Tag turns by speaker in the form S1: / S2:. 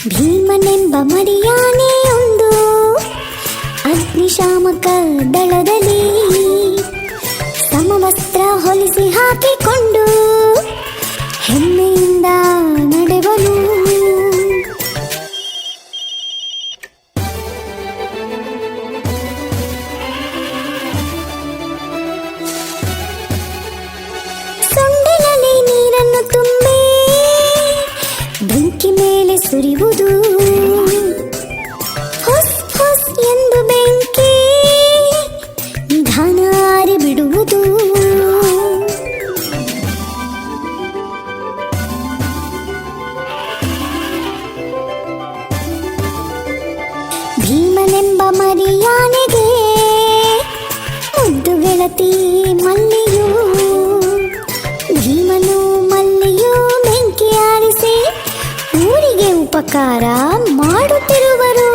S1: ಭೀಮನೆಂಬ ಮರಿಯಾನೆಯೊಂದು ಅಗ್ನಿಶಾಮಕ ದಳದಲ್ಲಿ ಸಮವಸ್ತ್ರ ಹೊಲಿಸಿ ಹಾಕಿಕೊಂಡು ಹೆಮ್ಮೆಯಿಂದ ನಡೆವನು. ಸೊಂಡಿಲಲ್ಲಿ ನೀರನ್ನು ತುಂಬಿ ಬೆಂಕಿ ಮೇಲೆ ಸುರಿಯುವುದು, ಹೊಸ್ ಹೊಸ್ ಎಂದು ಬೆಂಕಿ ನಿಧಾನ ಆರಿ ಬಿಡುವುದು. ಭೀಮನೆಂಬ ಮರಿಯಾನೆಗೆ ಮುದ್ದು ಗೆಳತಿ ಮಲ್ಲಿಯು. ಭೀಮನು ಮಲ್ಲಿಯು ಬೆಂಕಿ ಆರಿಸಿ ಊರಿಗೆ ಉಪಕಾರ ಮಾಡುತ್ತಿರುವರು.